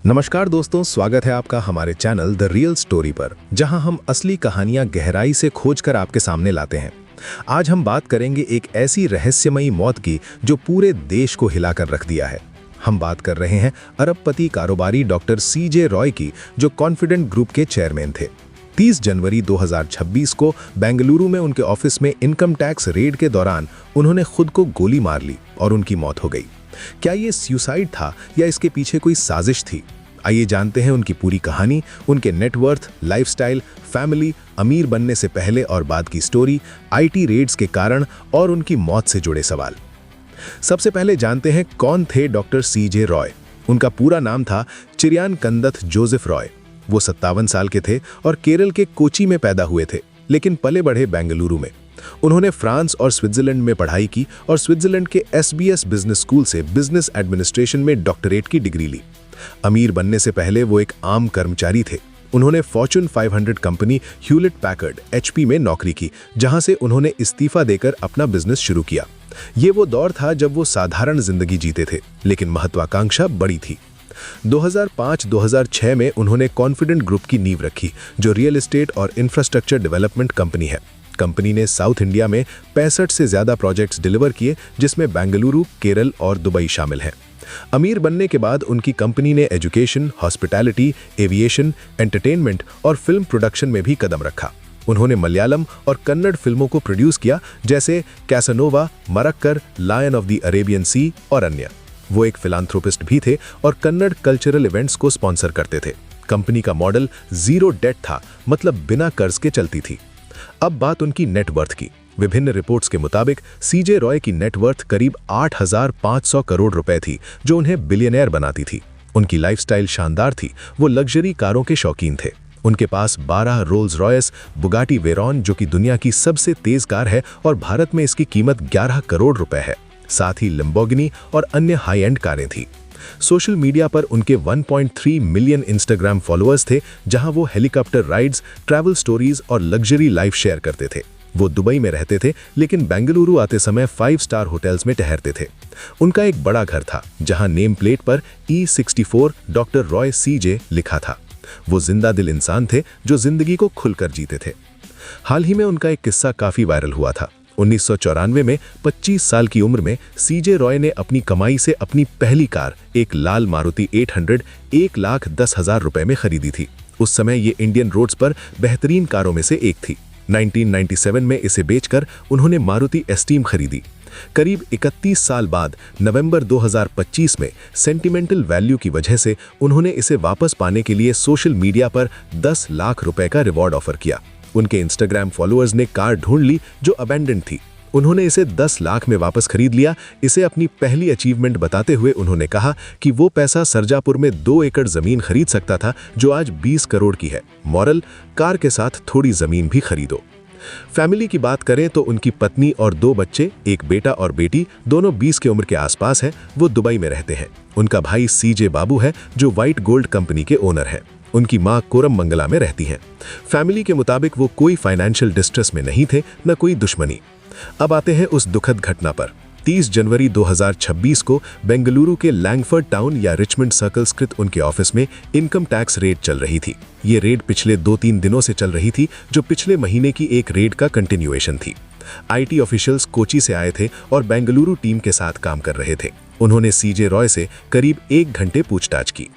नमस्कार दोस्तों, स्वागत है आपका हमारे चैनल द रियल स्टोरी पर, जहां हम असली कहानियां गहराई से खोजकर आपके सामने लाते हैं। आज हम बात करेंगे एक ऐसी रहस्यमयी मौत की जो पूरे देश को हिलाकर रख दिया है। हम बात कर रहे हैं अरबपति कारोबारी डॉक्टर सीजे रॉय की, जो कॉन्फिडेंट ग्रुप के चेयरमैन थे। 30 जनवरी 2026 को बेंगलुरु में उनके ऑफिस में इनकम टैक्स रेड के दौरान उन्होंने खुद को गोली मार ली और उनकी मौत हो गई। क्या ये सुसाइड था या इसके पीछे कोई साजिश थी? आइए जानते हैं उनकी पूरी कहानी, उनके नेटवर्थ, लाइफस्टाइल, फैमिली, अमीर बनने से पहले और बाद की स्टोरी, आईटी रेड्स के कारण और उनकी मौत से जुड़े सवाल। सबसे पहले जानते हैं कौन थे डॉक्टर सीजे रॉय। उनका पूरा नाम था चिरियान कंदथ जोसेफ रॉय। वो 57 साल के थे और केरल के कोची में पैदा हुए थे, लेकिन पले बढ़े बेंगलुरु में। उन्होंने फ्रांस और स्विट्जरलैंड में पढ़ाई की और स्विट्जरलैंड के SBS बिजनेस स्कूल से बिजनेस एडमिनिस्ट्रेशन में डॉक्टरेट की डिग्री ली। अमीर बनने से पहले वो एक आम कर्मचारी थे। उन्होंने Fortune 500 company Hewlett Packard HP में नौकरी की, जहां से उन्होंने इस्तीफा देकर अपना बिजनेस शुरू किया। ये वो दौर था जब वो साधारण जिंदगी जीते थे, लेकिन महत्वाकांक्षा बड़ी थी। 2005-2006 में उन्होंने कॉन्फिडेंट ग्रुप की नींव रखी, जो रियल एस्टेट और इंफ्रास्ट्रक्चर डेवलपमेंट कंपनी है। कंपनी ने साउथ इंडिया में 65 से ज्यादा प्रोजेक्ट्स डिलीवर किए, जिसमें बेंगलुरु, केरल और दुबई शामिल हैं। अमीर बनने के बाद उनकी कंपनी ने एजुकेशन, हॉस्पिटैलिटी, एविएशन, एंटरटेनमेंट और फिल्म प्रोडक्शन में भी कदम रखा। उन्होंने मलयालम और कन्नड़ फिल्मों को प्रोड्यूस किया, जैसे Casanova, Marakkar, Lion of the Arabian Sea और अन्य। वो एक फिलांथ्रोपिस्ट भी थे और कन्नड़ कल्चरल इवेंट्स को स्पॉन्सर करते थे। कंपनी का मॉडल जीरो डेट था, मतलब बिना कर्ज के चलती थी। अब बात उनकी नेटवर्थ की। विभिन्न रिपोर्ट्स के मुताबिक सीजे रॉय की नेटवर्थ करीब 8,500 करोड़ रुपए थी, जो उन्हें बिलियनर बनाती थी। उनकी लाइफस्टाइल शानदार थी। वो लग्जरी कारों के शौकीन थे। उनके पास 12 रोल्स रॉयस, बुगाटी वेरॉन, जो कि दुनिया की सबसे तेज कार है और भारत में इसकी कीमत 11 करोड़ रुपए है। साथ ही लैम्बोर्गिनी और अन्य हाई एंड कारें थी। सोशल मीडिया पर उनके 1.3 मिलियन इंस्टाग्राम फॉलोअर्स थे, जहां वो हेलीकॉप्टर राइड्स, ट्रैवल स्टोरीज और लग्जरी लाइफ शेयर करते थे। वो दुबई में रहते थे, लेकिन बेंगलुरु आते समय 5 स्टार होटल्स में ठहरते थे। उनका एक बड़ा घर था, जहां नेम प्लेट पर E64 डॉक्टर रॉय सीजे लिखा था। वो जिंदा दिल इंसान थे, जो जिंदगी को खुलकर जीते थे। हाल ही में उनका एक किस्सा काफी वायरल हुआ था। 1994 में 25 साल की उम्र में सीजे रॉय ने अपनी कमाई से अपनी पहली कार, एक लाल मारुति 800, 1,10,000 रुपए में खरीदी थी। उस समय ये इंडियन रोड्स पर बेहतरीन कारों में से एक थी। 1997 में इसे बेचकर उन्होंने मारुति एस्टीम खरीदी। करीब 31 साल बाद नवंबर 2025 में सेंटिमेंटल वैल्यू की वजह से उन्होंने इसे वापस पाने के लिए सोशल मीडिया पर 10 लाख रुपए का रिवॉर्ड ऑफर किया। उनके इंस्टाग्राम फॉलोअर्स ने कार ढूंढ ली जो अबैंडन थी। उन्होंने इसे 10 लाख में वापस खरीद लिया। इसे अपनी पहली अचीवमेंट बताते हुए उन्होंने कहा कि वो पैसा सरजापुर में 2 एकड़ जमीन खरीद सकता था, जो आज 20 करोड़ की है। मॉरल, कार के साथ थोड़ी जमीन भी खरीदो। फैमिली की बात करें तो उनकी पत्नी और 2 बच्चे, एक बेटा और बेटी, दोनों 20 की उम्र के आसपास हैं। वो दुबई में रहते हैं। उनका भाई सीजे बाबू है, जो व्हाइट गोल्ड कंपनी के ओनर है। उनकी मां कोरमंगला में रहती हैं। फैमिली के मुताबिक वो कोई फाइनेंशियल डिस्ट्रेस में नहीं थे, न कोई दुश्मनी। अब आते हैं उस दुखद घटना पर। 30 जनवरी 2026 को बेंगलुरु के लैंगफर्ड टाउन या रिचमंड सर्कल स्थित उनके ऑफिस में इनकम टैक्स रेड चल रही थी। ये रेड पिछले 2-3 दिनों से चल रही थी, जो पिछले महीने की एक रेड का कंटिन्यूएशन थी। IT ऑफिशियल्स कोची से आए थे और बेंगलुरु टीम के साथ काम कर रहे थे। उन्होंने सीजे रॉय से करीब 1 घंटे पूछताछ की।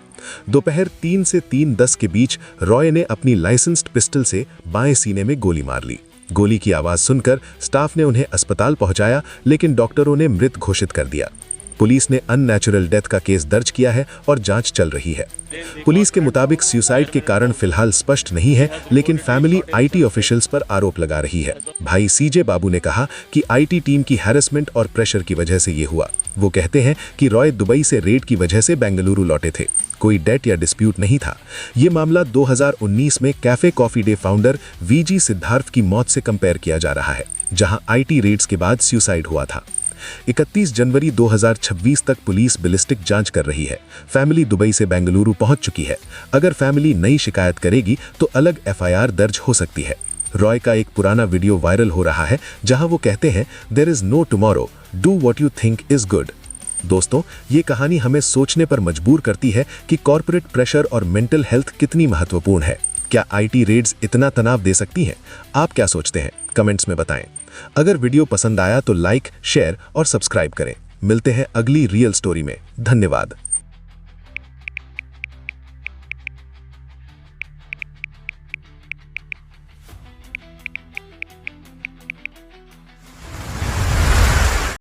दोपहर 3 से 3:10 के बीच रॉय ने अपनी लाइसेंस्ड पिस्टल से बाएं सीने में गोली मार ली। गोली की आवाज सुनकर स्टाफ ने उन्हें अस्पताल पहुंचाया, लेकिन डॉक्टरों ने मृत घोषित कर दिया। पुलिस ने अननेचुरल डेथ का केस दर्ज किया है और जांच चल रही है। पुलिस के मुताबिक सुसाइड के कारण फिलहाल स्पष्ट नहीं है, लेकिन फैमिली IT ऑफिशियल्स पर आरोप लगा रही है। भाई सीजे बाबू ने कहा कि IT टीम की हैरेसमेंट और प्रेशर की वजह से ये हुआ। वो कहते हैं कि रॉय दुबई से रेड की वजह से बेंगलुरु लौटे थे। कोई डेट या डिस्प्यूट नहीं था। ये मामला 2019 में cafe coffee day founder VG Siddharth की मौत से कंपेयर किया जा रहा है, जहां IT रेड्स के बाद सुसाइड हुआ था। 31 जनवरी 2026 तक पुलिस बैलिस्टिक जांच कर रही है। फैमिली दुबई से बेंगलुरु पहुंच चुकी है। अगर फैमिली नई शिकायत करेगी तो अलग FIR दर्ज हो सकती है। रॉय का एक पुराना वीडियो वायरल हो रहा है, जहां वो कहते हैं, "there is no tomorrow, do what you think is good." दोस्तों, ये कहानी हमें सोचने पर मजबूर करती है कि कॉर्पोरेट प्रेशर और मेंटल हेल्थ कितनी महत्वपूर्ण है। क्या आईटी रेड्स इतना तनाव दे सकती हैं? आप क्या सोचते हैं? कमेंट्स में बताएं। अगर वीडियो पसंद आया तो लाइक, शेयर और सब्सक्राइब करें। मिलते हैं अगली रियल स्टोरी में। धन्यवाद।